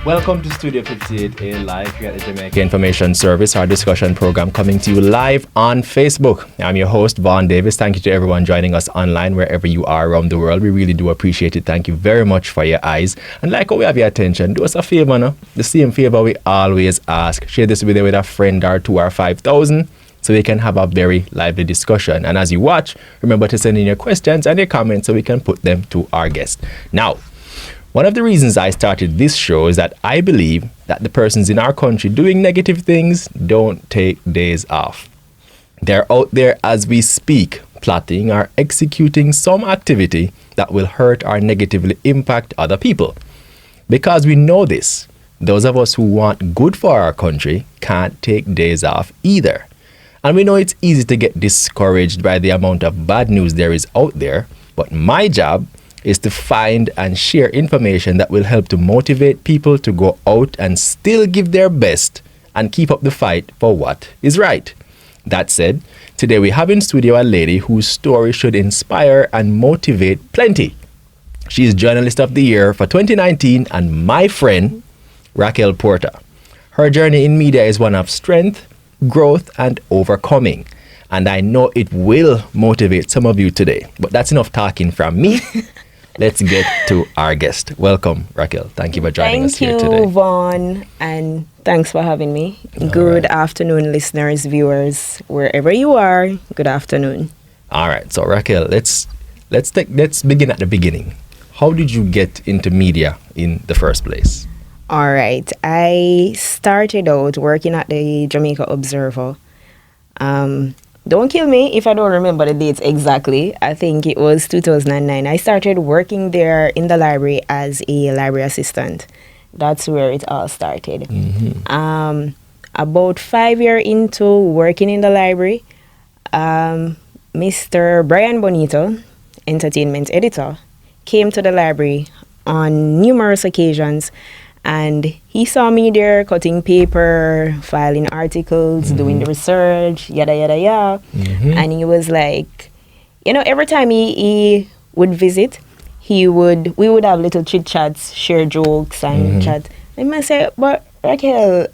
Welcome to Studio 58A Live here at the Jamaica Information Service, our discussion program coming to you live on Facebook. I'm your host, Vaughn Davis. Thank you to everyone joining us online wherever you are around the world. We really do appreciate it. Thank you very much for your eyes. And like how we have your attention, do us a favor, no? The same favor we always ask. Share this video with a friend or two or 5,000 so we can have a very lively discussion. And as you watch, remember to send in your questions and your comments so we can put them to our guest. Now, one of the reasons I started this show is that I believe that the persons in our country doing negative things don't take days off. They're out there as we speak, plotting or executing some activity that will hurt or negatively impact other people. Because we know this, those of us who want good for our country can't take days off either. And we know it's easy to get discouraged by the amount of bad news there is out there, but my job is to find and share information that will help to motivate people to go out and still give their best and keep up the fight for what is right. That said, today we have in studio a lady whose story should inspire and motivate plenty. She is Journalist of the Year for 2019 and my friend, Raquel Porter. Her journey in media is one of strength, growth, and overcoming. And I know it will motivate some of you today. But that's enough talking from me. Let's get to our guest. Welcome, Raquel. Thank you for joining us here today. Thank you, Vaughn, and thanks for having me. Good afternoon, listeners, viewers, wherever you are. Good afternoon. All right. So, Raquel, let's begin at the beginning. How did you get into media in the first place? All right. I started out working at the Jamaica Observer. Don't kill me if I don't remember the dates exactly. I think it was 2009. I started working there in the library as a library assistant. That's where it all started. Mm-hmm. About 5 years into working in the library, Mr. Brian Bonito, entertainment editor, came to the library on numerous occasions. And he saw me there cutting paper, filing articles, doing the research, yada, yada, yada. Mm-hmm. And he was like, every time he would visit, we would have little chit-chats, share jokes and chat. And I say, but Raquel,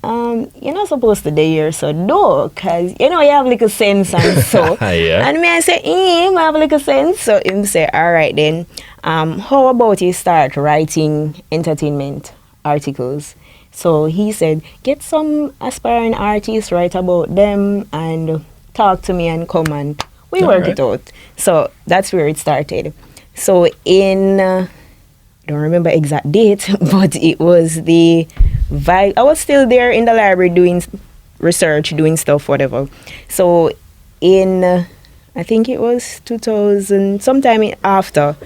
you're not supposed to be here, so no, because, you have little sense and so. Yeah. And I say, I have little sense. So him say, all right then, how about you start writing entertainment articles? So he said, get some aspiring artists, write about them and talk to me and come and we work it out. So that's where it started. So in, I don't remember exact date, but it was the vibe. I was still there in the library doing research, doing stuff, whatever. So in, I think it was 2000, sometime after,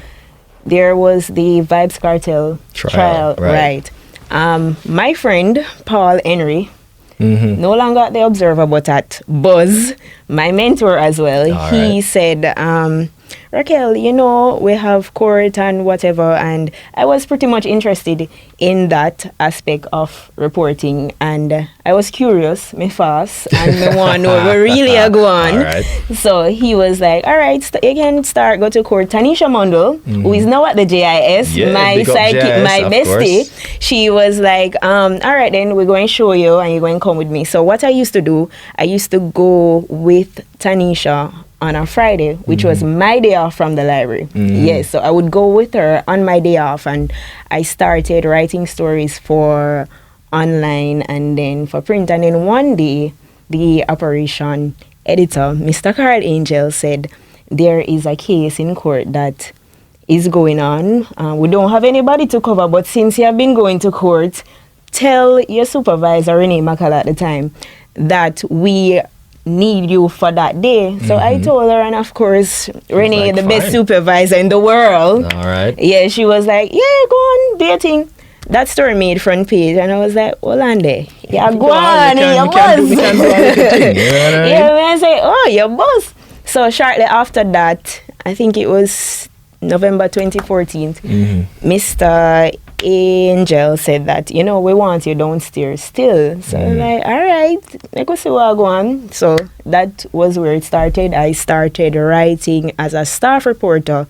there was the Vibes Cartel trial, right. My friend, Paul Henry, no longer at the Observer, but at Buzz, my mentor as well, he said, Raquel, we have court and whatever, and I was pretty much interested in that aspect of reporting, and I was curious, me fast, and me want to know where really I go on. So he was like, all right, you can go to court. Tanisha Mundle, who is now at the JIS, my sidekick, my bestie, she was like, all right, then we're going to show you, and you're going to come with me. So what I used to do, I used to go with Tanisha on a Friday, which was my day off from the library. Yes, so I would go with her on my day off, and I started writing stories for online and then for print. And then one day, the operation editor, Mr. Carl Angel, said, there is a case in court that is going on. We don't have anybody to cover, but since you have been going to court, tell your supervisor, Renee Makala at the time, that we need you for that day. So I told her, and of course, Renee, the best supervisor in the world. All right. Yeah, she was like, yeah, go on, do your thing. That story made front page, and I was like, hold on there. Yeah, go on, your boss. Yeah, I say, oh, your boss. So shortly after that, I think it was November 2014, Mr. Angel said that, we want you downstairs still. So I was like, all right, let's see what I go on. So that was where it started. I started writing as a staff reporter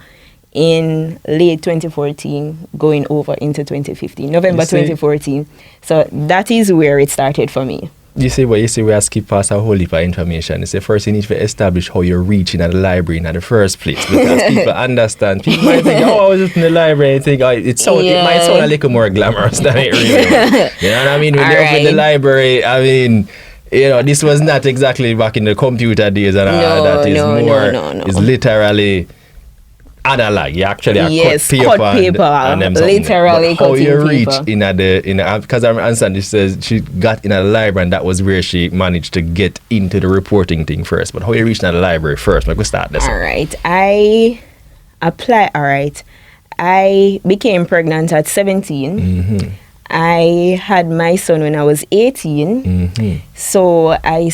in late 2014, going over into 2015, November 2014. So that is where it started for me. You see, we have skipped past a whole heap of information. It's the first you need to establish how you're reaching at the library in the first place, because people understand. People might think, oh, I was just in the library, and think, it might sound a little more glamorous than it really is. You know what I mean? When you're up in the library, I mean, you know, this was not exactly back in the computer days and all that. It's literally analog. You actually cut paper and them literally how you reach paper. in the because I understand this says she got in a library and that was where she managed to get into the reporting thing first. But how you reach in the library first? Like we start this. All right, I became pregnant at 17. Mm-hmm. I had my son when I was 18. Mm-hmm. So I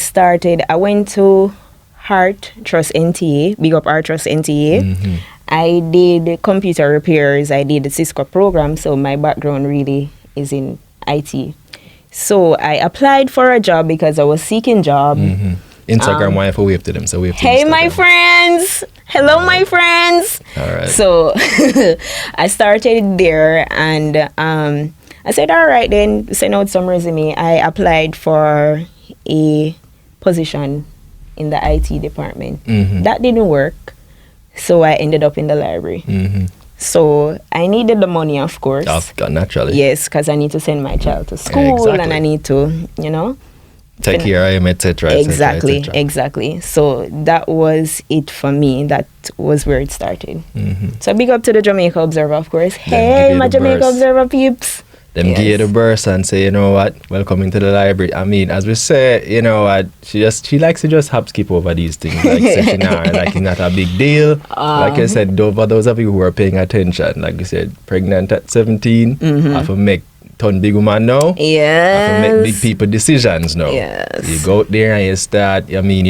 went to Heart Trust NTA, big up Heart Trust NTA. Mm-hmm. I did computer repairs. I did the Cisco program. So my background really is in IT. So I applied for a job because I was seeking job. Mm-hmm. Instagram, why have to wave to them? So wave to hey, Instagram. my friends. Hello, my friends. All right. So I started there and I said, all right, then send out some resume. I applied for a position in the IT department. Mm-hmm. That didn't work. So I ended up in the library. Mm-hmm. So I needed the money, of course. Naturally. Yes, because I need to send my child to school and I need to, take care of him, etc. Exactly. So that was it for me. That was where it started. Mm-hmm. So big up to the Jamaica Observer, of course. Hey, my Jamaica Observer peeps. Them give you the burst and say, you know what, welcome into the library. I mean, as we say, you know what, she likes to just hop skip over these things. Like it's not a big deal. Like I said, for those of you who are paying attention, like you said, pregnant at 17, I have to make ton big woman now. Yes. I have to make big people decisions now. Yes. You go out there and you start, I mean,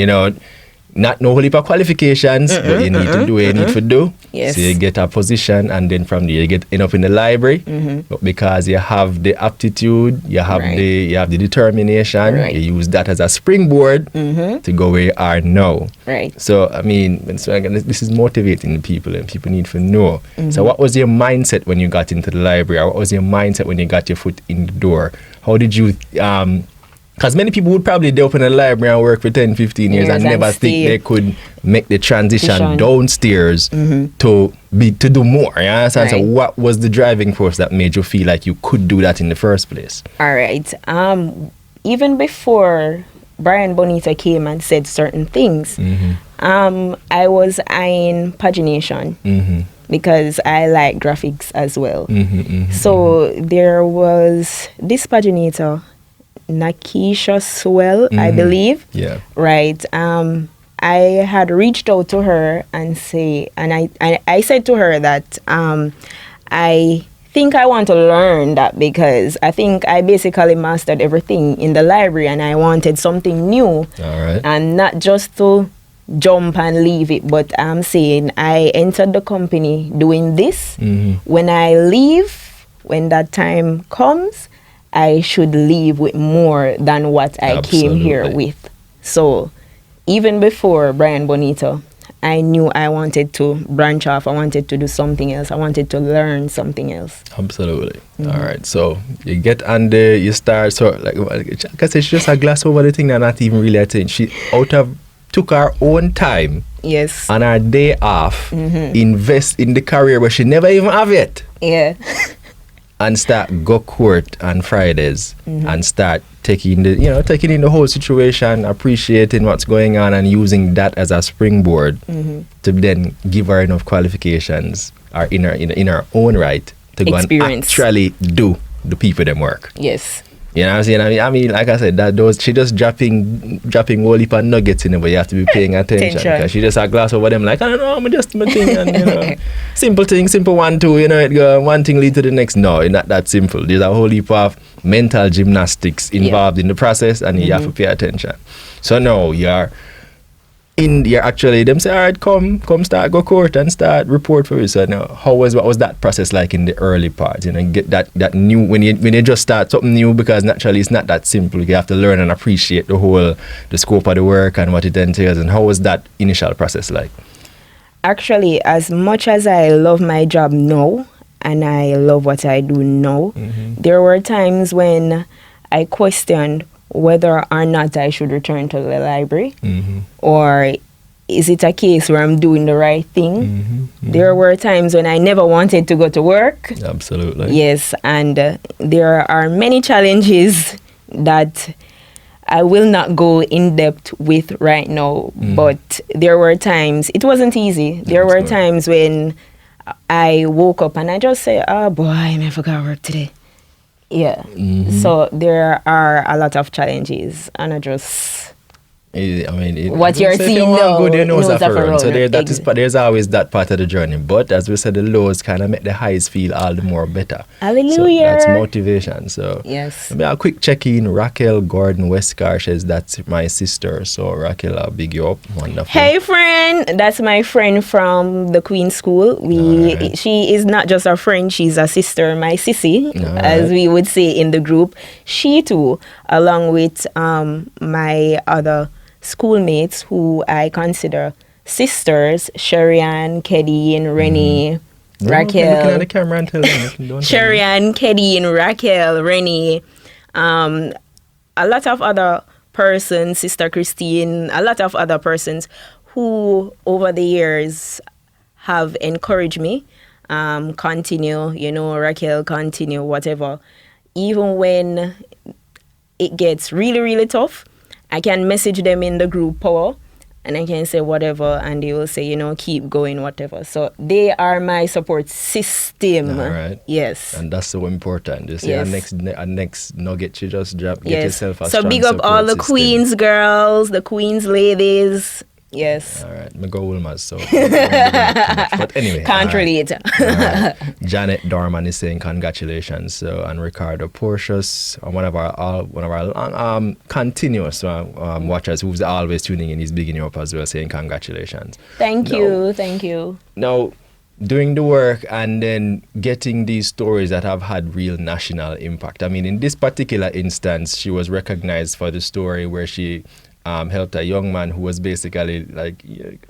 not no whole heap of qualifications, but you need to do what you need to do. Yes. So you get a position and then from there you end up in the library. But because you have the aptitude, you have the determination, you use that as a springboard to go where you are now. Right. So I mean, this is motivating the people and people need to know. So what was your mindset when you got into the library? Or what was your mindset when you got your foot in the door? How did you because many people would probably open a library and work for 10, 15 years and never think they could make the transition downstairs to do more. You understand? So what was the driving force that made you feel like you could do that in the first place? All right. Even before Brian Bonita came and said certain things, I was eyeing pagination because I like graphics as well. So there was this paginator, Nakisha Swell, I believe. Yeah. Right. I had reached out to her and I said to her that I think I want to learn that because I think I basically mastered everything in the library and I wanted something new. All right. And not just to jump and leave it, but I'm saying I entered the company doing this. When I leave, when that time comes, I should leave with more than what I came here with. So even before Brian Bonita, I knew I wanted to branch off. I wanted to do something else. I wanted to learn something else. Absolutely. All right. So you get under, you start, so like I said, she just a glass over the thing and not even really a thing. She took her own time. Yes. On her day off, invest in the career where she never even have it. Yeah. And start go court on Fridays and start taking in the whole situation, appreciating what's going on and using that as a springboard to then give her enough qualifications or in her own right to go and actually do the people them work. Yes. You know what I'm saying? I mean, like I said, she just dropping whole heap of nuggets in it, but you have to be paying attention. Because she just a glass over them like, I don't know, I'm just my thing. And, simple thing, simple 1, 2, it go one thing lead to the next. No, it's not that simple. There's a whole heap of mental gymnastics involved in the process and you have to pay attention. So now you're actually, them say, all right, come start go court and start report for you. So now, what was that process like in the early part? Get that new, when you just start something new, because naturally it's not that simple. You have to learn and appreciate the scope of the work and what it entails. And how was that initial process like? Actually, as much as I love my job now and I love what I do now, there were times when I questioned whether or not I should return to the library, or is it a case where I'm doing the right thing? There were times when I never wanted to go to work. Absolutely. Yes, and there are many challenges that I will not go in depth with right now, but there were times, it wasn't easy. There were times when I woke up and I just say, oh boy, I never got work today. Yeah. So there are a lot of challenges, and I just... what you're seeing now, good, your nose off a run. So Exactly. there's always that part of the journey. But as we said, the lows kind of make the highs feel all the more better. Hallelujah. So that's motivation. So Yes. maybe a quick check-in. Raquel Gordon Westcar says that's my sister. So Raquel, I'll big you up. Wonderful. Hey friend, that's my friend from the Queen School. Alright. She is not just a friend, she's a sister, my sissy, as we would say in the group. She too, along with my other schoolmates who I consider sisters, Sherrianne, Keddy, and Rennie, Raquel. Looking at the camera and telling me. Sherrianne, Keddy, and Raquel, Rennie, a lot of other persons, Sister Christine, a lot of other persons who over the years have encouraged me, continue, Raquel, continue, whatever. Even when it gets really, really tough, I can message them in the group power and I can say whatever, and they will say, keep going, whatever. So they are my support system. All right. Yes. And that's so important. You see, Yes. our next nugget you just drop. Get Yes. yourself a So strong big up all support the system. Queens girls, the Queens ladies. Yes. All right, me go Wilma's, so I won't big them too much. But anyway, Can't all right. relate. All right. Janet Dorman is saying congratulations. So, and Ricardo Portius, one of our continuous watchers who's always tuning in, he's bigging you up as well, saying congratulations. Thank you. Now, doing the work and then getting these stories that have had real national impact. I mean, in this particular instance, she was recognized for the story where she helped a young man who was basically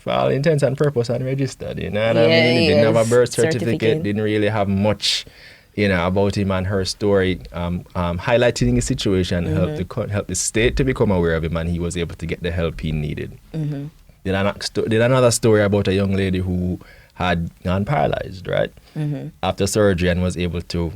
for all intents and purpose unregistered, you know what I mean? He didn't have a birth certificate, didn't really have much, about him and her story, highlighting his situation, help the state to become aware of him, and he was able to get the help he needed. Did another story about a young lady who had gone paralyzed, right? After surgery, and was able to,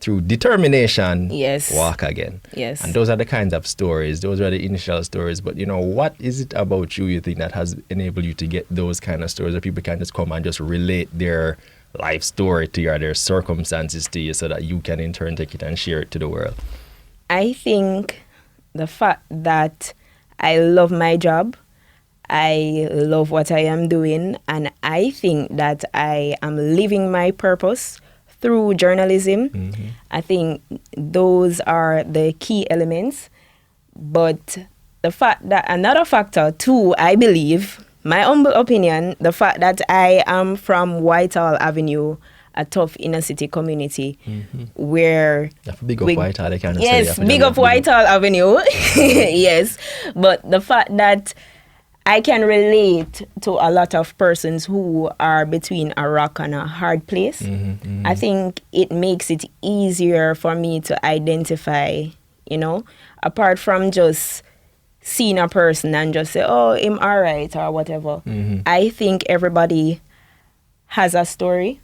through determination, walk again. Yes. And those are the kinds of stories. Those are the initial stories. But, what is it about you think that has enabled you to get those kind of stories where people can just come and just relate their life story to you or their circumstances to you so that you can in turn take it and share it to the world? I think the fact that I love my job, I love what I am doing, and I think that I am living my purpose through journalism. I think those are the key elements. But the fact that another factor too, I believe, my humble opinion, the fact that I am from Whitehall Avenue, a tough inner city community where... Big up Whitehall, I can't say. Yes, big up Whitehall Avenue. Yes. But the fact that I can relate to a lot of persons who are between a rock and a hard place. I think it makes it easier for me to identify, apart from just seeing a person and just say, oh, I'm all right or whatever. I think everybody has a story,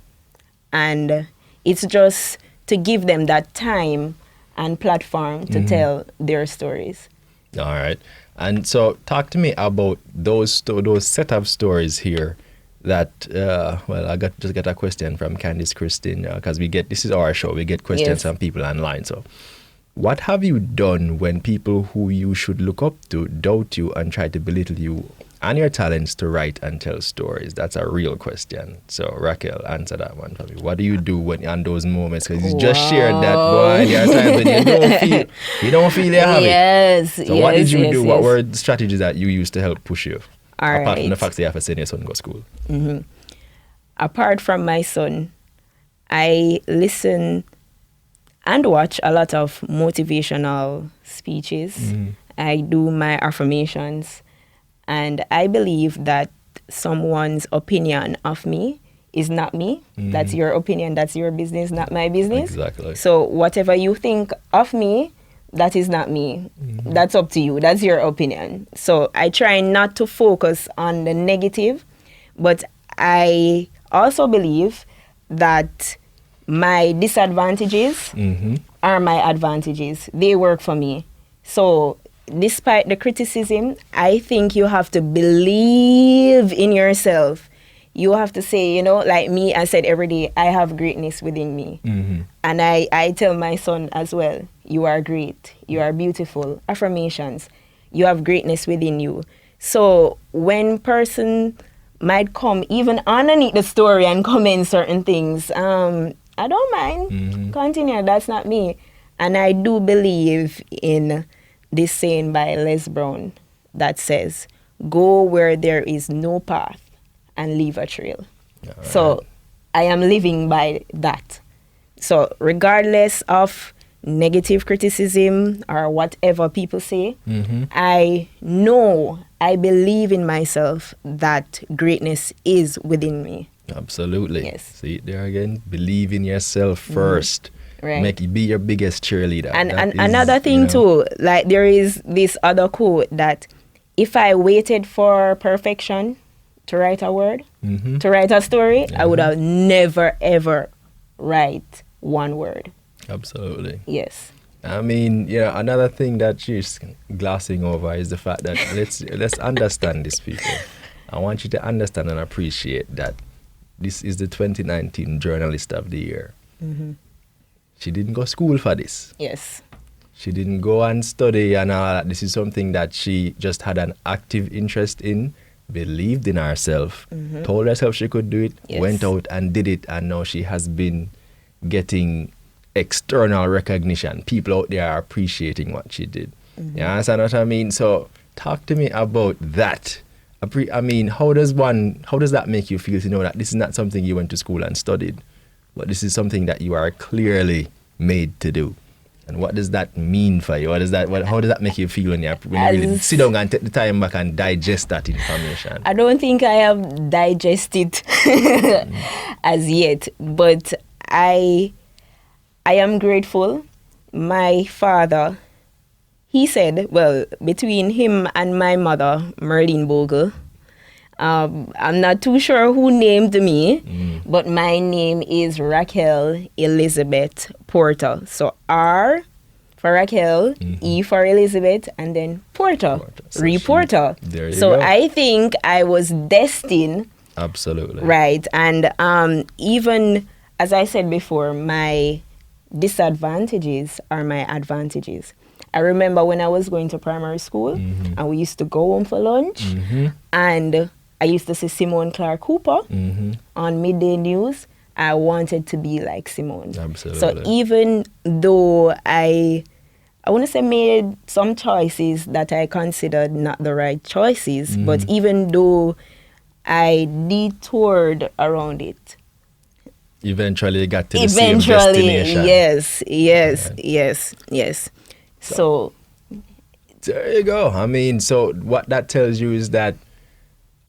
and it's just to give them that time and platform to tell their stories. All right. And so talk to me about those set of stories here that, I just got a question from Candice Christine, because this is our show, we get questions from people online. So what have you done when people who you should look up to doubt you and try to belittle you and your talents to write and tell stories? That's a real question. So Raquel, answer that one for me. What do you do on those moments? Because you just shared that one. There are times when you don't feel you have it. So what did you do? What were the strategies that you used to help push you? Apart from the fact that you have to send your son to go to school. Apart from my son, I listen and watch a lot of motivational speeches. I do my affirmations. And I believe that someone's opinion of me is not me. That's your opinion, that's your business, not my business. Exactly. So whatever you think of me, that is not me. That's up to you. That's your opinion. So I try not to focus on the negative, but I also believe that my disadvantages are my advantages. They work for me. So despite the criticism, I think you have to believe in yourself. You have to say, you know, like me, I said every day, I have greatness within me. And I tell my son as well, you are great. You are beautiful. Affirmations. You have greatness within you. So when person might come even underneath the story and comment certain things, I don't mind. Continue. That's not me. And I do believe in this saying by Les Brown that says, go where there is no path and leave a trail. Right. So I am living by that. So regardless of negative criticism or whatever people say, I know, I believe in myself that greatness is within me. Absolutely. Yes. See it there again. Believe in yourself first. Right. Make it be your biggest cheerleader. And another thing too, like there is this other quote that if I waited for perfection to write a word, to write a story, I would have never ever write one word. Absolutely. Yes. I mean, you know, another thing that she's glossing over is the fact that let's understand this, people. I want you to understand and appreciate that this is the 2019 Journalist of the Year. She didn't go school for this. Yes. She didn't go and study and all that. This is something that she just had an active interest in, believed in herself, told herself she could do it, went out and did it, and now she has been getting external recognition. People out there are appreciating what she did. You understand what I mean? So talk to me about that. I mean, how does that make you feel to know that this is not something you went to school and studied, but this is something that you are clearly made to do? And what does that mean for you? How does that make you feel when you really sit down and take the time back and digest that information? I don't think I have digested as yet, but I am grateful. My father, he said, well, between him and my mother, Merlene Bogle, I'm not too sure who named me, but my name is Raquel Elizabeth Porter. So R for Raquel, E for Elizabeth, and then Porter, So reporter. There you So go. I think I was destined. Absolutely. Right. And even as I said before, my disadvantages are my advantages. I remember when I was going to primary school and we used to go home for lunch and I used to see Simone Clark Cooper on Midday News. I wanted to be like Simone. Absolutely. So even though I want to say made some choices that I considered not the right choices, but even though I detoured around it, eventually got to the same destination. Yes. So there you go. I mean, so what that tells you is that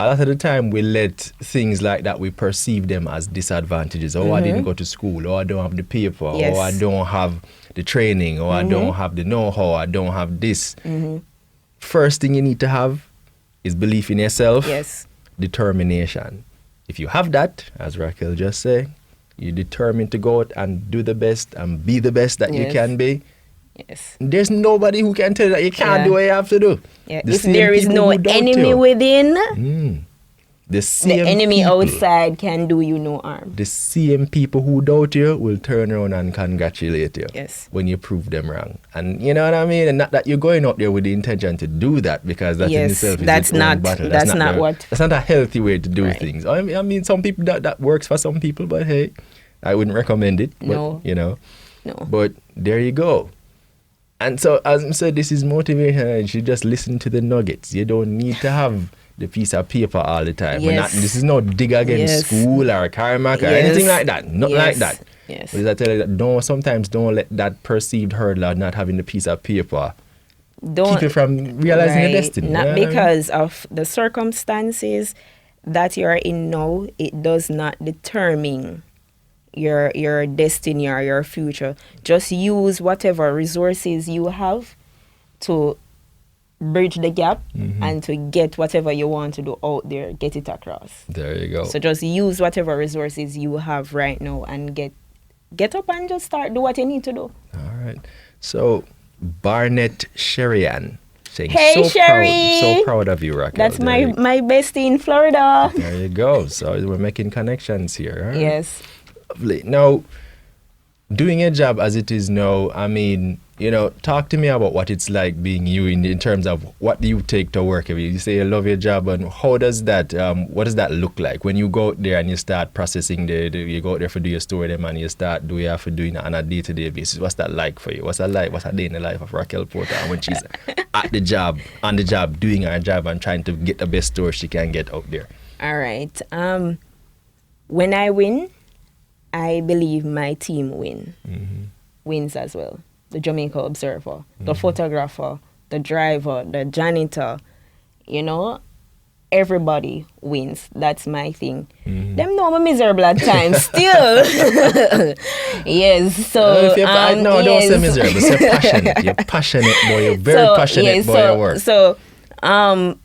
a lot of the time we let things like that, we perceive them as disadvantages. Oh, I didn't go to school, or I don't have the paper, or I don't have the training, or I don't have the know-how, I don't have this. First thing you need to have is belief in yourself, determination. If you have that, as Raquel just said, you're determined to go out and do the best and be the best that you can be. There's nobody who can tell you that you can't do what you have to do. If there is no enemy within, the enemy outside can do you no harm. The same people who doubt you will turn around and congratulate you when you prove them wrong. And you know what I mean? And not that you're going out there with the intention to do that, because that in itself is its own battle. That's not a healthy way to do things. I mean, some people that works for some people, but hey, I wouldn't recommend it. But, But there you go. And so, as I said, this is motivation, and you just listen to the nuggets. You don't need to have the piece of paper all the time. This is no dig against school or Carmack or anything like that. Not like that. But I tell you that sometimes don't let that perceived hurdle of not having the piece of paper keep you from realizing your destiny. Not because of the circumstances. that you're in now, it does not determine your destiny or your future. Just use whatever resources you have to bridge the gap and to get whatever you want to do out there, get it across. There you go. So just use whatever resources you have right now and get up and just start do what you need to do. All right. So Barnett Sherian saying, Hey, Sherry! So proud of you, Raquel. That's my bestie in Florida. There you go. So we're making connections here. Huh? Yes. Lovely. Now, doing a job as it is now, I mean, talk to me about what it's like being you in terms of what do you take to work every day. You say you love your job, and how does that, what does that look like when you go out there and you start processing you go out there for do your story them and you start do you have to do it on a day-to-day basis? What's that like for you? What's that like? What's a day in the life of Raquel Porter when she's at the job, on the job, doing her job and trying to get the best story she can get out there? All right. When I win, I believe my team wins as well. The Jamaica Observer, the photographer, the driver, the janitor, everybody wins. That's my thing. Them know I'm miserable at times still. Yes, so... don't say miserable, say passionate. You're passionate, boy. You're very passionate boy your work. So,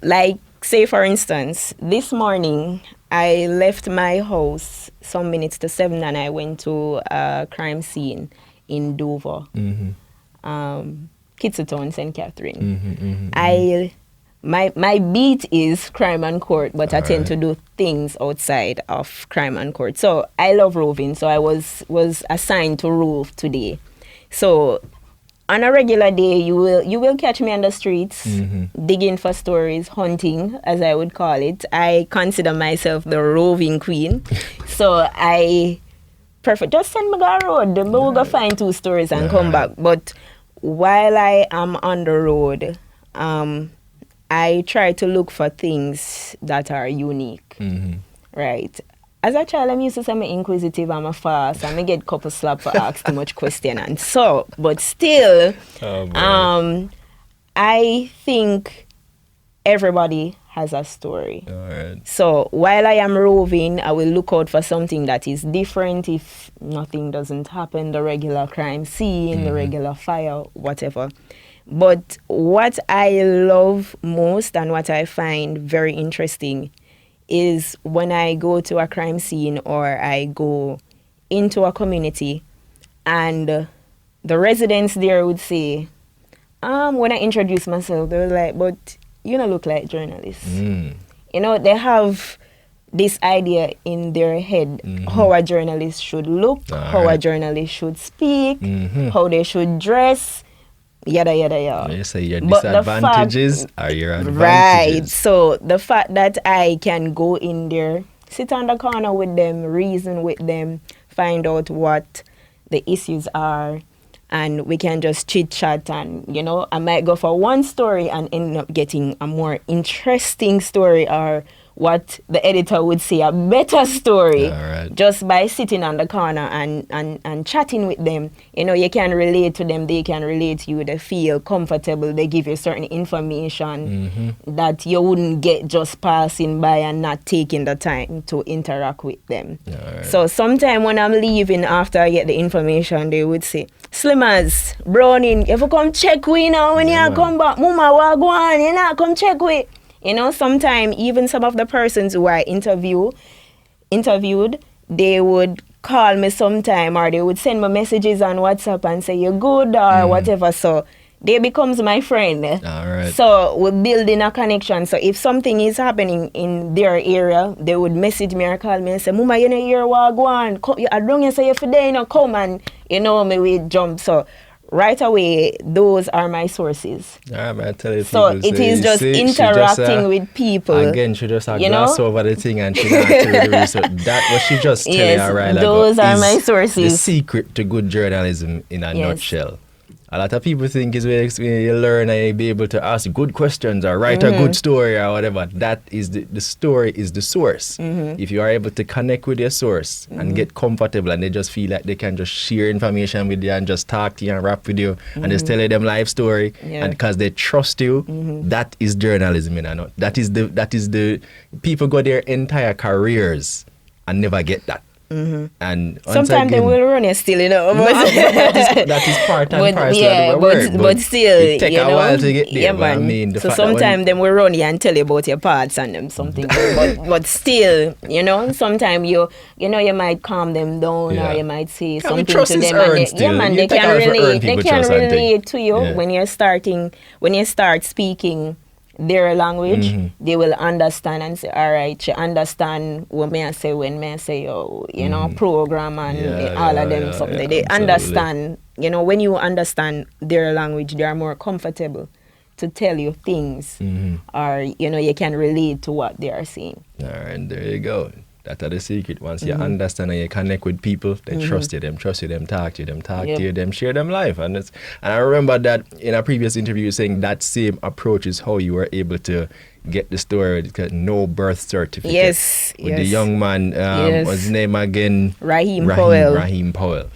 like, say for instance, this morning, I left my house some minutes to 7 and I went to a crime scene in Dover, Kitsiltown, St. Catherine. My beat is crime and court, but I tend to do things outside of crime and court. So I love roving. So I was assigned to rove today. So on a regular day, you will catch me on the streets, digging for stories, hunting, as I would call it. I consider myself the roving queen. So I prefer, just send me go road. We'll go find 2 stories and come back. But while I am on the road, I try to look for things that are unique, right? As a child, I'm used to say I'm inquisitive, I'm a fast, and I get couple slap for ask too much question. And so, but still, I think everybody has a story. All right. So while I am roving, I will look out for something that is different if nothing doesn't happen, the regular crime scene, the regular fire, whatever. But what I love most and what I find very interesting is when I go to a crime scene or I go into a community and the residents there would say, when I introduce myself, they were like, but you don't look like journalists. They have this idea in their head how a journalist should look, how a journalist should speak, how they should dress, yada, yada, yada. You say your disadvantages are your advantages. Right. So the fact that I can go in there, sit on the corner with them, reason with them, find out what the issues are, and we can just chit-chat and, I might go for one story and end up getting a more interesting story or what the editor would say, a better story, just by sitting on the corner and chatting with them. You can relate to them, they can relate to you, they feel comfortable, they give you certain information that you wouldn't get just passing by and not taking the time to interact with them. So sometime when I'm leaving after I get the information, they would say, Slimmers, Browning, if you come check we now when you come back, Mama, what go on, you not come check we. Sometimes even some of the persons who I interviewed, they would call me sometime or they would send me messages on WhatsApp and say, you're good or whatever. So they becomes my friend. All right. So we're building a connection. So if something is happening in their area, they would message me or call me and say, Mama, you know, hear what go on. I don't say if you come and, me we jump. So right away, those are my sources. I tell you, so it is just interacting with people. Again, she just gloss over the thing and she not tell you the reason. That what she just tell you right those are my sources. The secret to good journalism in a nutshell. A lot of people think is when you learn and you be able to ask good questions or write a good story or whatever. That is the story is the source. If you are able to connect with your source and get comfortable and they just feel like they can just share information with you and just talk to you and rap with you and just tell you them life story and because they trust you, that is journalism, you know. That is the people go their entire careers and never get that. And sometimes they will run you still, you know. But that is part and parcel of the work. But still, it take a while to get there. Yeah, But I man. mean, So sometimes them will run you and tell you about your parts and them something. but still, you know, sometimes you might calm them down or you might say something to them. And they can relate to you when you start speaking their language. They will understand and say, all right, you understand what may I say when may I say, you know, program and all of them something. They understand, you know, when you understand their language, they are more comfortable to tell you things or, you know, you can relate to what they are saying. All right, there you go. That's the secret. Once you understand and you connect with people, they trust you, them talk to you, them share them life. And I remember that in a previous interview saying that same approach is how you were able to get the story, no birth certificate. Yes. With the young man, what's his name again? Raheem Powell. Raheem Powell.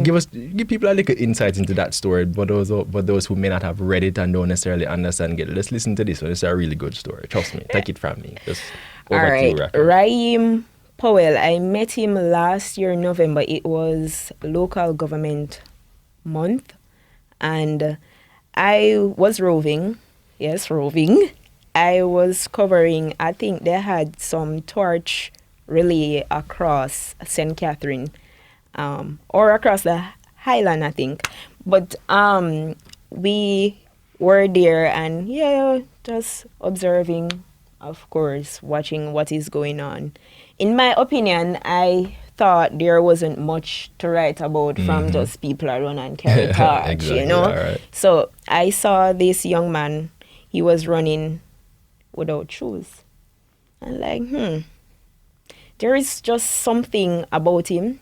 Give people a little insight into that story, but those who may not have read it and don't necessarily understand it. Let's listen to this one. It's a really good story. Trust me. Take it from me. Just over to you, Raquel. Raheem Powell, I met him last year in November. It was local government month and I was roving. Yes, roving. I was covering, I think they had some torch relay across St. Catherine or across the Highland, I think. But we were there and just observing, of course, watching what is going on. In my opinion, I thought there wasn't much to write about from just people around and carry torch, exactly, you know. right. So I saw this young man, he was running without shoes. And like, there is just something about him.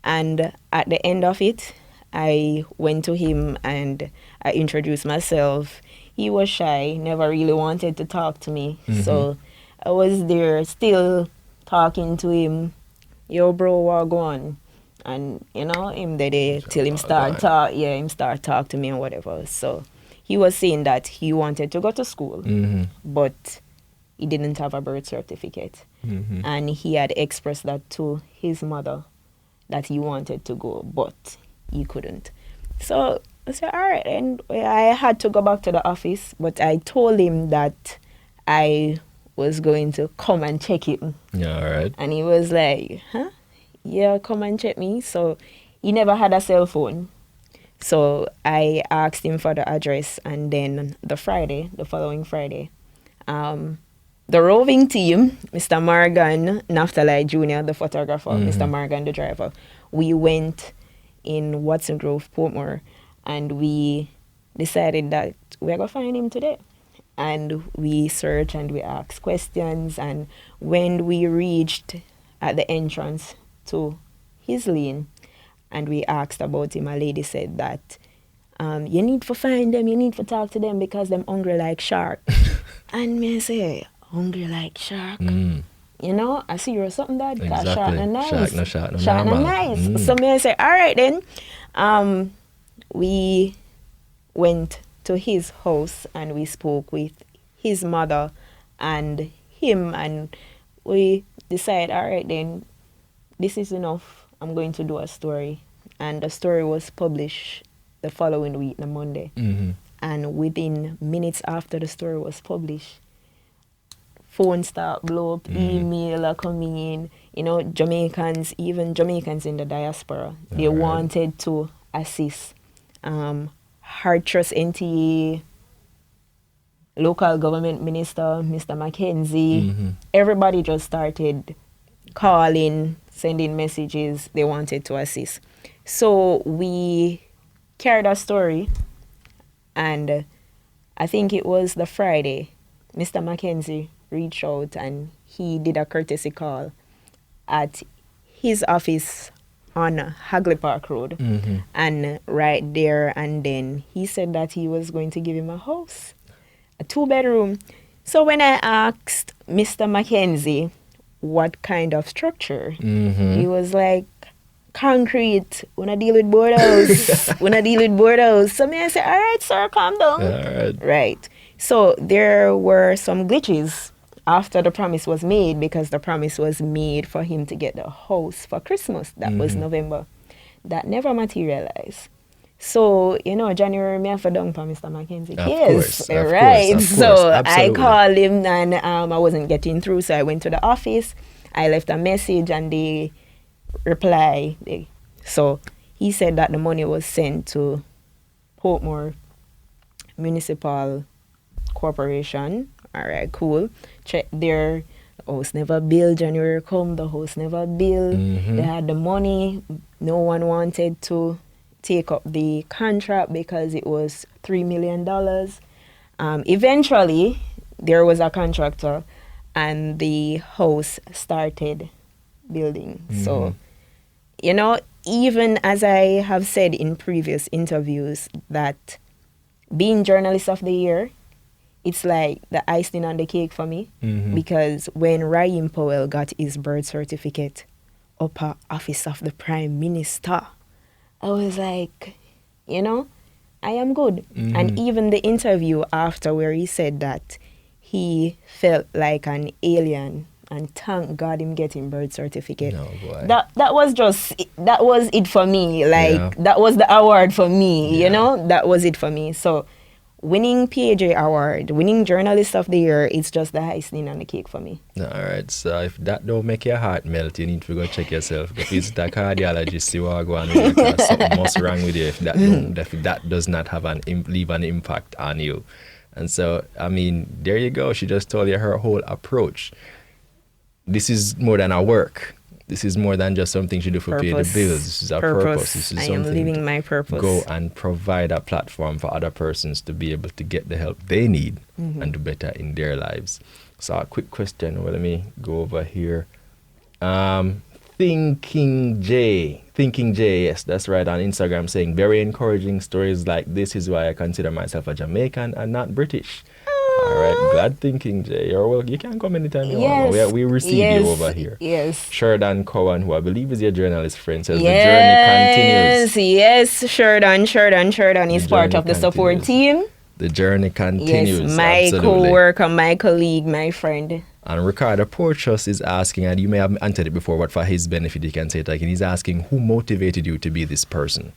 And at the end of it, I went to him and I introduced myself. He was shy, never really wanted to talk to me. So I was there still talking to him. Yo, bro, what go on? And, you know, him there till him start talk to me and whatever. So he was saying that he wanted to go to school, but he didn't have a birth certificate. And he had expressed that to his mother that he wanted to go, but he couldn't. So I said, all right. And I had to go back to the office, but I told him that I was going to come and check him. Yeah, all right. And he was like, huh? Yeah, come and check me. So he never had a cell phone. So I asked him for the address, and then the following Friday, the roving team, Mr. Morgan Naftali Jr., the photographer, Mr. Morgan, the driver, we went in Watson Grove, Portmore, and we decided that we're going to find him today. And we searched and we asked questions, and when we reached at the entrance to his lane and we asked about him, a lady said that you need to find them, you need to talk to them because them hungry like shark. And me say, hungry like shark? You know, I see you're something that Exactly. shark no nice. Shark no Shark no nice. So me say, all right then. We went to his house and we spoke with his mother and him, and we decided, all right then, this is enough. I'm going to do a story. And the story was published the following week, the Monday. And within minutes after the story was published, phone start blow up, email are coming in. You know, Jamaicans, even Jamaicans in the diaspora, they wanted to assist. Hard Trust NTA, local government minister, Mr. Mackenzie, everybody just started calling, sending messages. They wanted to assist. So we carried our story, and I think it was the Friday, Mr. Mackenzie reached out and he did a courtesy call at his office on Hagley Park Road. And right there, and then he said that he was going to give him a house, a 2-bedroom. So when I asked Mr. Mackenzie what kind of structure, he was like, concrete, when I deal with board house, when I deal with board house. So me I say, all right, sir, calm down. All right. Right. So there were some glitches after the promise was made, because the promise was made for him to get the house for Christmas. That was November. That never materialized. So, January, me have to dump for Mr. Mackenzie. Yes, right. So I called him and I wasn't getting through. So I went to the office. I left a message and they replied. So he said that the money was sent to Portmore Municipal Corporation. All right, cool. Check there. The house never built. January come, the house never built. They had the money. No one wanted to take up the contract because it was $3 million. Eventually, there was a contractor and the house started building. So, even as I have said in previous interviews, that being Journalist of the Year, it's like the icing on the cake for me, because when Ryan Powell got his birth certificate upper office of the Prime Minister, I was like, I am good. And even the interview after, where he said that he felt like an alien, and thank God him getting birth certificate. No, boy. That was it for me. Like, that was the award for me, that was it for me. So winning PAJ award, winning Journalist of the Year, it's just the icing on the cake for me. All right, so if that don't make your heart melt, you need to go check yourself. Go visit a cardiologist, see what's going on with you, because something must wrong with you if that does not have leave an impact on you. And so, I mean, there you go. She just told you her whole approach. This is more than a work. This is more than just something she do for pay the bills. This is a purpose. This is I something am living my purpose. Go and provide a platform for other persons to be able to get the help they need and do better in their lives. So a quick question. Well, let me go over here. Thinking J, yes, that's right, on Instagram, saying very encouraging stories like this is why I consider myself a Jamaican and not British. All right, glad Thinking J. You can come anytime you want. We receive you over here. Yes. Sheridan Cowan, who I believe is your journalist friend, says the journey continues. Yes, Sheridan is part of the support team. The journey continues. Yes, my co-worker, my colleague, my friend. And Ricardo Porchus is asking, and you may have answered it before, but for his benefit, you can say it again. He's asking, who motivated you to be this person?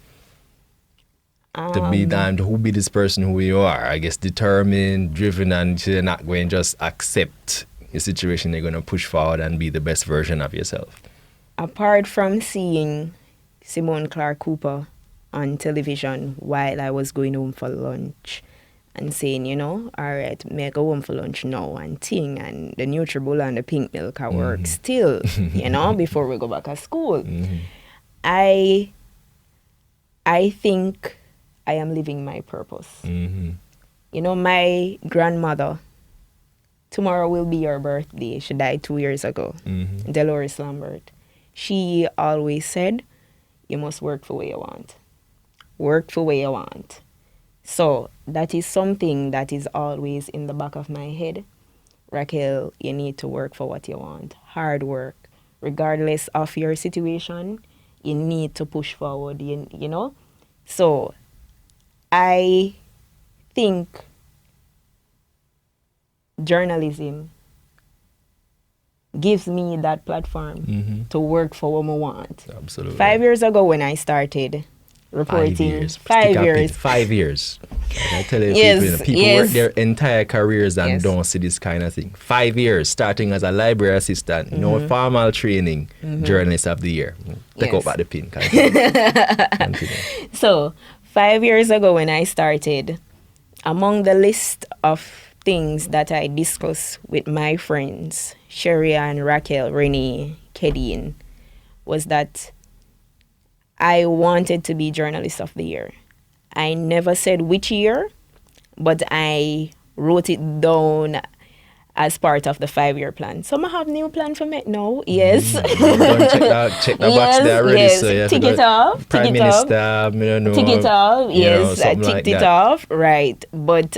Who be this person who you are? I guess determined, driven, and you're not going to just accept your situation. You're going to push forward and be the best version of yourself. Apart from seeing Simone Clark Cooper on television while I was going home for lunch, and saying, all right, may I go home for lunch now and ting, and the Nutribullet and the pink milk I work still, before we go back to school. I think I am living my purpose. My grandmother, tomorrow will be her birthday. She died 2 years ago, Dolores Lambert. She always said, you must work for what you want. Work for what you want. So that is something that is always in the back of my head. Raquel, you need to work for what you want. Hard work. Regardless of your situation, you need to push forward, So I think journalism gives me that platform to work for what I want. Absolutely. 5 years ago when I started reporting, 5 years. 5 years. I tell you, people work their entire careers and don't see this kind of thing. 5 years, starting as a library assistant, no formal training, Journalist of the Year. Take out back the pin. So, 5 years ago when I started, among the list of things that I discussed with my friends, Sherry and Raquel, Renee, Kedin, was that I wanted to be Journalist of the Year. I never said which year, but I wrote it down. as part of the 5-year plan. Some have new plan for me now. Yes. Don't check that box there already. Yes. So you Tick it off. Prime Tick it off. Minister, I don't know. Tick it off. You know, Yes, I something ticked like it that. off. Right. But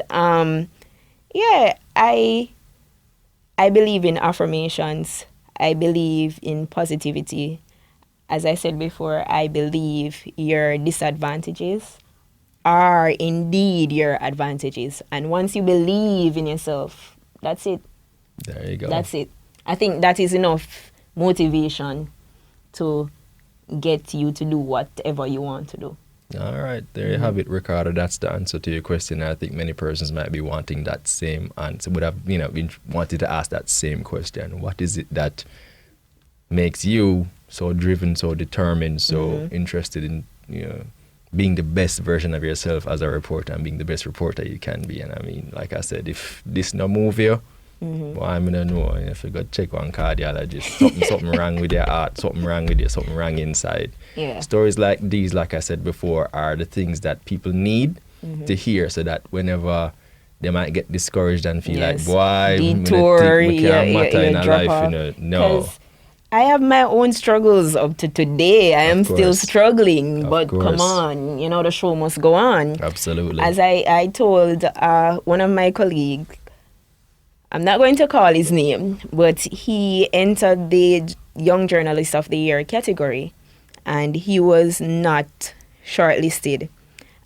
yeah, I believe in affirmations. I believe in positivity. As I said before, I believe your disadvantages are indeed your advantages. And once you believe in yourself, that's it. There you go. That's it. I think that is enough motivation to get you to do whatever you want to do. All right, there you have it, Ricardo. That's the answer to your question. I think many persons might be wanting that same answer, would have been wanted to ask that same question. What is it that makes you so driven, so determined, so interested in being the best version of yourself as a reporter and being the best reporter you can be? And I mean, like I said, if this no move you, well, I'm gonna know if you go check one cardiologist, something wrong with your heart, something wrong with you, something wrong inside. Yeah. Stories like these, like I said before, are the things that people need to hear, so that whenever they might get discouraged and feel like, boy, detour, we can't matter in our drop life, off. no. 'Cause I have my own struggles up to today. I am still struggling, but come on, the show must go on. Absolutely. As I told one of my colleagues, I'm not going to call his name, but he entered the Young Journalist of the Year category, and he was not shortlisted.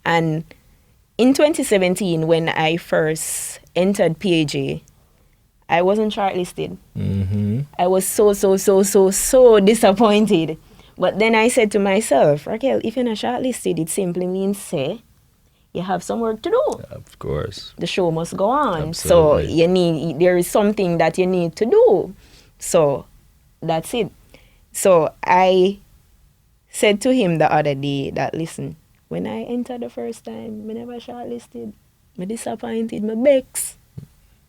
And in 2017, when I first entered PAJ, I wasn't shortlisted. I was so disappointed. But then I said to myself, Raquel, if you're not shortlisted, it simply means, say, you have some work to do. Of course. The show must go on. Absolutely. So there is something that you need to do. So that's it. So I said to him the other day that, listen, when I entered the first time, I never shortlisted. I'm disappointed. My vex.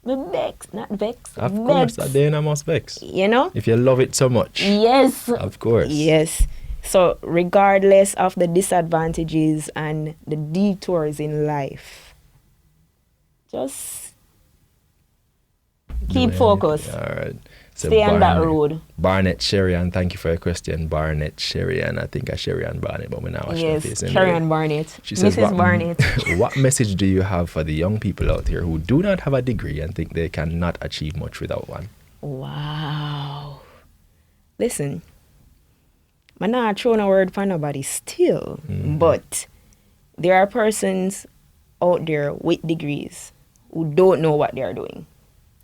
Not vex. Of course, at the end I must vex. If you love it so much. Yes. Of course. Yes. So regardless of the disadvantages and the detours in life, just keep focused. All right. So Stay on that road. Barnett Sherian, thank you for your question. Barnett Sherian, I think I Sherian Barnett, but we now watch the face. Yes, Sherian Barnett. She says, Mrs. Barnett. What message do you have for the young people out here who do not have a degree and think they cannot achieve much without one? Wow. Listen, I'm not throwing a word for nobody still, but there are persons out there with degrees who don't know what they are doing.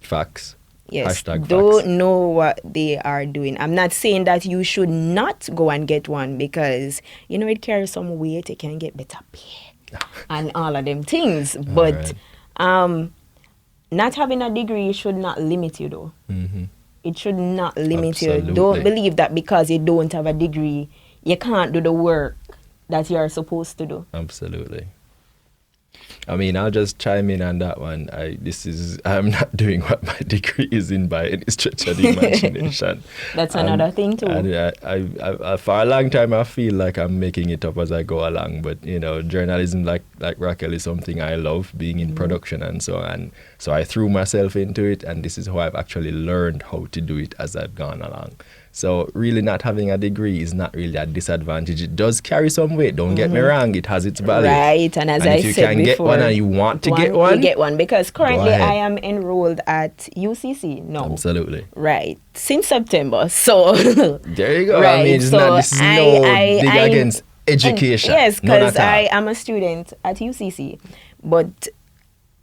Facts. Yes, Hashtag don't facts. know what they are doing. I'm not saying that you should not go and get one because, it carries some weight, it can get better pay and all of them things. But not having a degree should not limit you though. It should not limit you. Don't believe that because you don't have a degree, you can't do the work that you're supposed to do. Absolutely. I mean, I'll just chime in on that one. I'm not doing what my degree is in by any stretch of the imagination. That's another thing too. I for a long time, I feel like I'm making it up as I go along. But journalism, like Raquel, is something I love, being in production and so on. So I threw myself into it, and this is how I've actually learned how to do it as I've gone along. So really not having a degree is not really a disadvantage. It does carry some weight. Don't get me wrong. It has its value. Right. And as I said before, if you can get one and you want to get one, you get one. Because currently I am enrolled at UCC. No. Absolutely. Right. Since September. So. There you go. Right. I mean, this is no dig against education. Yes, because I am a student at UCC. But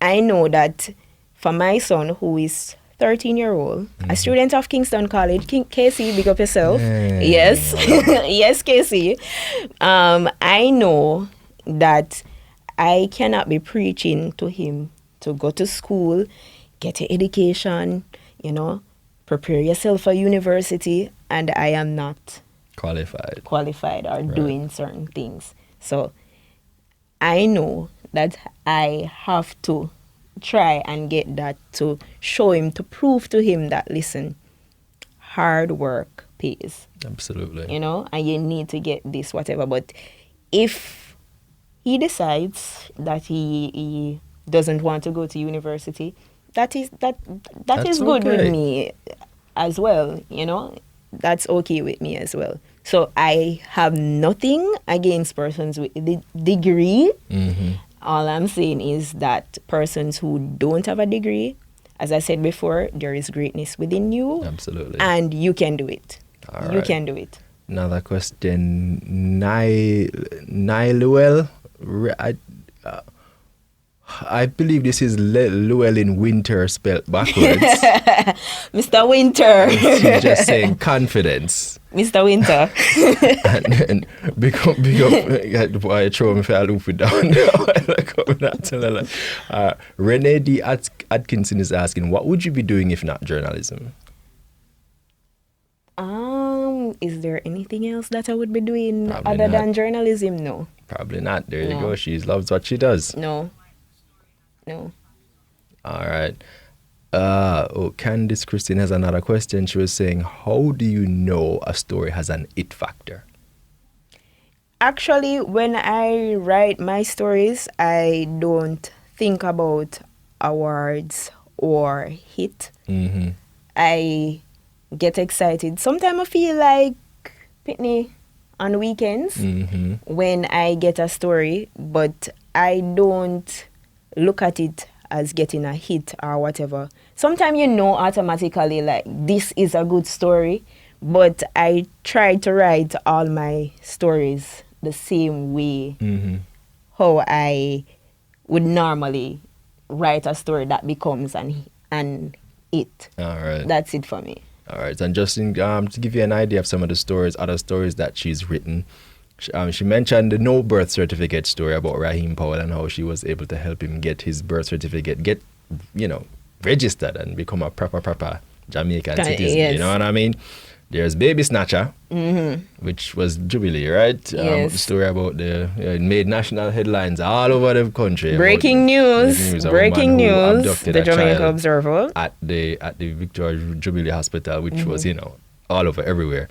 I know that for my son, who is 13-year-old, a student of Kingston College, KC, big up yourself. Yes, yes, KC. I know that I cannot be preaching to him to go to school, get your education, prepare yourself for university, and I am not qualified or doing certain things. So I know that I have to try and get that to show him, to prove to him that, listen, hard work pays. Absolutely. And you need to get this, whatever. But if he decides that he doesn't want to go to university, that is That's good with okay. me as well, you know. That's okay with me as well. So I have nothing against persons with the degree. All I'm saying is that persons who don't have a degree, as I said before, there is greatness within you. Absolutely. And you can do it. All You right. can do it. Another question. Niluel. I believe this is Llewellyn Winter spelled backwards. Mr. Winter. She's just saying confidence. Mr. Winter. and big up, boy, throw me for a loop it down. Renee D. Atkinson is asking, what would you be doing if not journalism? Is there anything else that I would be doing Probably other not. than journalism? No. Probably not. There you No. go. She loves what she does. No. All right. Candice Christine has another question. She was saying, how do you know a story has an it factor? Actually, when I write my stories, I don't think about awards or hit. I get excited. Sometimes I feel like Pitney on weekends when I get a story, but I don't look at it as getting a hit or whatever. Sometimes you know automatically like this is a good story, but I try to write all my stories the same way how I would normally write a story that becomes an it. All right. That's it for me. All right. And just to give you an idea of some of the stories, other stories that she's written, she mentioned the no birth certificate story about Raheem Powell and how she was able to help him get his birth certificate, registered and become a proper Jamaican citizen. Yes. You know what I mean? There's Baby Snatcher, which was Jubilee, right? Yes. The story about it made national headlines all over the country. Breaking news. A woman who abducted The a Jamaica child Observer. at the Victoria Jubilee Hospital, which was, all over everywhere.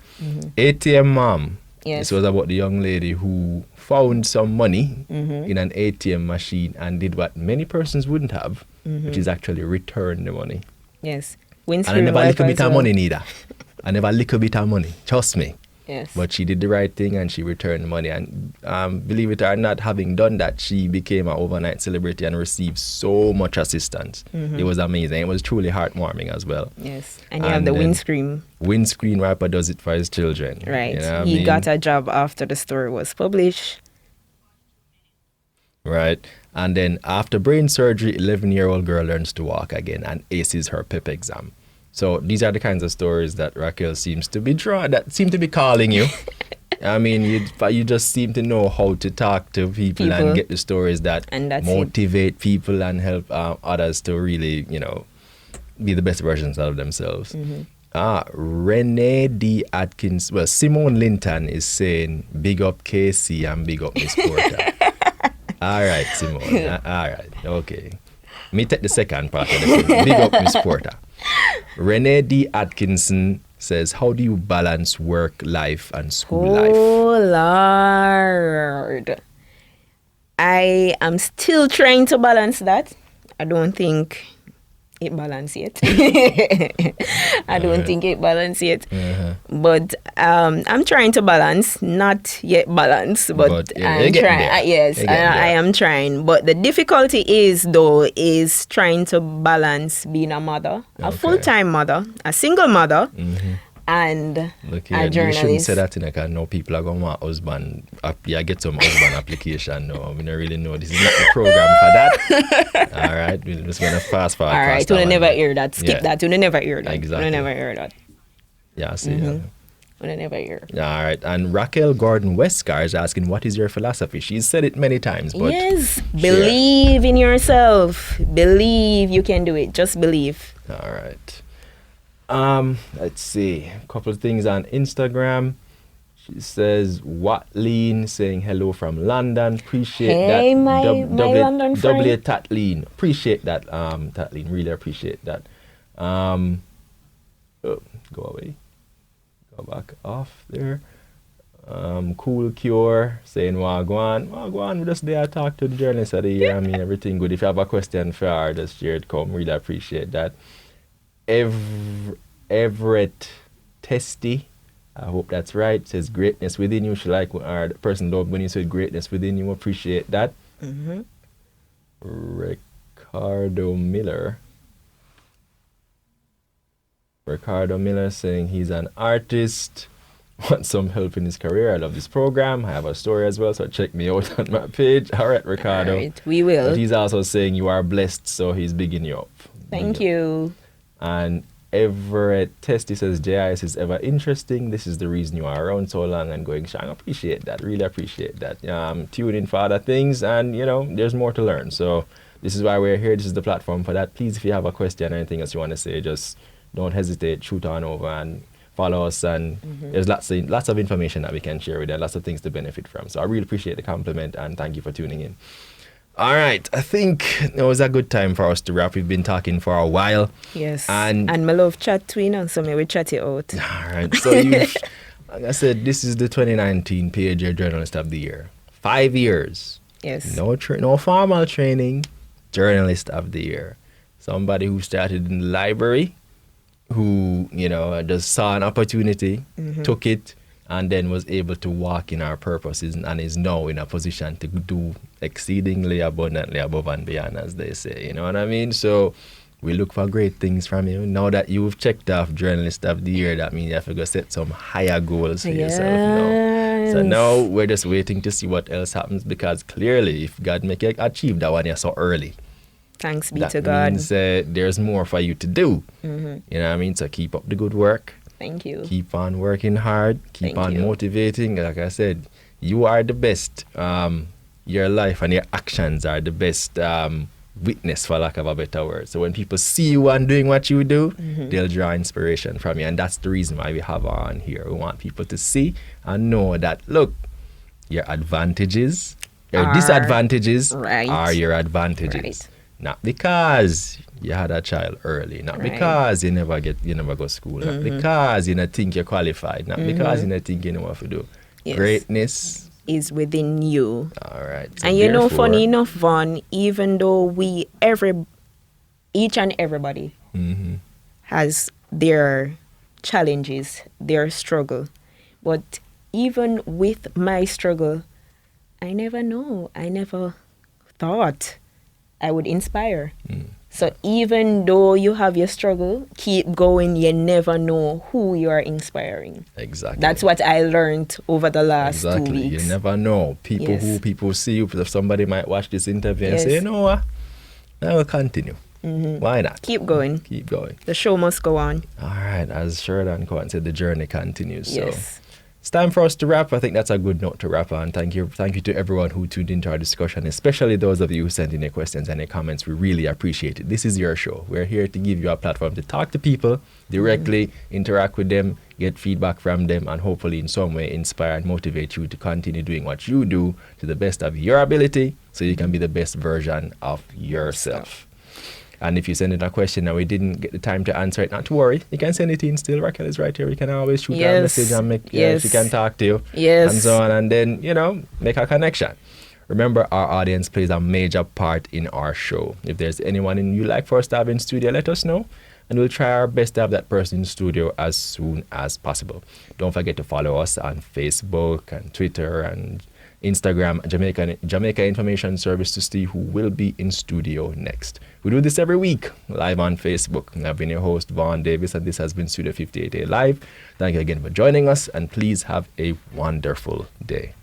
ATM Mom. Yes. This was about the young lady who found some money in an ATM machine and did what many persons wouldn't have, which is actually return the money. Yes. And I never lick a bit of money neither. I never lick a bit of money. Trust me. Yes. But she did the right thing and she returned the money. And believe it or not, having done that, she became an overnight celebrity and received so much assistance. It was amazing. It was truly heartwarming as well. Yes. And you have the windscreen. Windscreen wiper does it for his children. Right. You know what I He mean? got a job after the story was published. Right. And then after brain surgery, 11-year-old girl learns to walk again and aces her PEP exam. So these are the kinds of stories that Raquel seems to be that seem to be calling you. I mean, you just seem to know how to talk to people and get the stories that motivate people and help others to really, be the best versions of themselves. Renee D. Atkins, Simone Linton is saying, big up KC and big up Miss Porter. All right, Simone. All right. Okay. Me take the second part of the thing. Big up Miss Porter. Renee D. Atkinson says, how do you balance work life and school life? Oh, Lord. I am still trying to balance that. I don't think it balanced yet. I don't think it balanced yet. But I'm trying to balance, not yet balance, but I'm trying. Yes, I am trying. But the difficulty is trying to balance being a mother, a full-time mother, a single mother, and look here, a journalist. You shouldn't say that, because now people are going to want husband. Get some husband application. No, we don't really know. This is not the program for that. All right, we're just going to fast forward. All right, we'll never hear that. Skip that. We'll never hear that. Exactly. We'll never hear that. Yeah, I see. Yeah. We'll never hear. All right, and Raquel Gordon Westcar is asking, what is your philosophy? She's said it many times, but yes, believe in yourself. Believe you can do it. Just believe. All right. Let's see. A couple of things on Instagram. She says, Watleen saying hello from London. Appreciate that. Hey, my London friend. W Tatleen. Appreciate that, Tatleen. Really appreciate that. Go away. Go back off there. Cool Cure saying Wagwan. Wagwan, we just there talk to the journalist of the year. I mean, everything good. If you have a question for her, just share it. Come. Really appreciate that. Everett Testy, I hope that's right, says greatness within you. She like the person love when you say greatness within you. Appreciate that. Mm-hmm. Ricardo Miller saying he's an artist, wants some help in his career. I love this program. I have a story as well, so check me out on my page. All right, Ricardo. All right, we will. But he's also saying you are blessed, so he's bigging you up. Thank you. And Everett Testy says JIS is ever interesting. This is the reason you are around so long and going strong. Appreciate that. Really appreciate that. Tune in for other things, and there's more to learn. So this is why we're here. This is the platform for that. Please, if you have a question or anything else you want to say, just don't hesitate. Shoot on over and follow us. And there's lots of information that we can share with you. Lots of things to benefit from. So I really appreciate the compliment and thank you for tuning in. All right, I think it was a good time for us to wrap. We've been talking for a while. Yes. And my love chat too, so maybe chat it out. All right. So like I said, this is the 2019 PAJ Journalist of the Year. 5 years. Yes. No formal training. Journalist of the Year. Somebody who started in the library, who just saw an opportunity, took it, and then was able to walk in our purposes and is now in a position to do exceedingly abundantly above and beyond, as they say. You know what I mean? So we look for great things from you. Now that you've checked off Journalist of the Year, that means you have to go set some higher goals for yourself now. So now we're just waiting to see what else happens, because clearly if God make you achieve that one, you're so early. Thanks be that to God. Means, there's more for you to do. You know what I mean? So keep up the good work. Thank you. Keep on working hard. Keep on motivating. Like I said, you are the best. Your life and your actions are the best witness, for lack of a better word. So when people see you and doing what you do, they'll draw inspiration from you. And that's the reason why we have her on here. We want people to see and know that, look, your advantages, your disadvantages are your advantages. Right. Not because you had a child early, not because you never go to school, not because you don't think you're qualified, not because you don't think you know what to do. Yes. Greatness is within you. All right. So and funny enough, Vaughn, even though each and everybody has their challenges, their struggle, but even with my struggle, I never thought I would inspire. So even though you have your struggle, keep going. You never know who you are inspiring. Exactly. That's what I learned over the last 2 weeks. You never know. People see you. If somebody might watch this interview and say, you know what, I will continue. Why not? Keep going. Keep going. The show must go on. All right. As Sheridan Cohen said, the journey continues. Yes. So it's time for us to wrap. I think that's a good note to wrap on. Thank you to everyone who tuned into our discussion, especially those of you who sent in your questions and your comments. We really appreciate it. This is your show. We're here to give you a platform to talk to people directly, interact with them, get feedback from them, and hopefully in some way inspire and motivate you to continue doing what you do to the best of your ability so you can be the best version of yourself. And if you send in a question and we didn't get the time to answer it, not to worry. You can send it in still. Raquel is right here. You can always shoot her a message and she can talk to you. Yes. And so on. And then, make a connection. Remember, our audience plays a major part in our show. If there's anyone you like for us to have in studio, let us know. And we'll try our best to have that person in studio as soon as possible. Don't forget to follow us on Facebook and Twitter and Instagram, Jamaica Information Service, to see who will be in studio next. We do this every week, live on Facebook. I've been your host, Vaughn Davis, and this has been Studio 58A Live. Thank you again for joining us, and please have a wonderful day.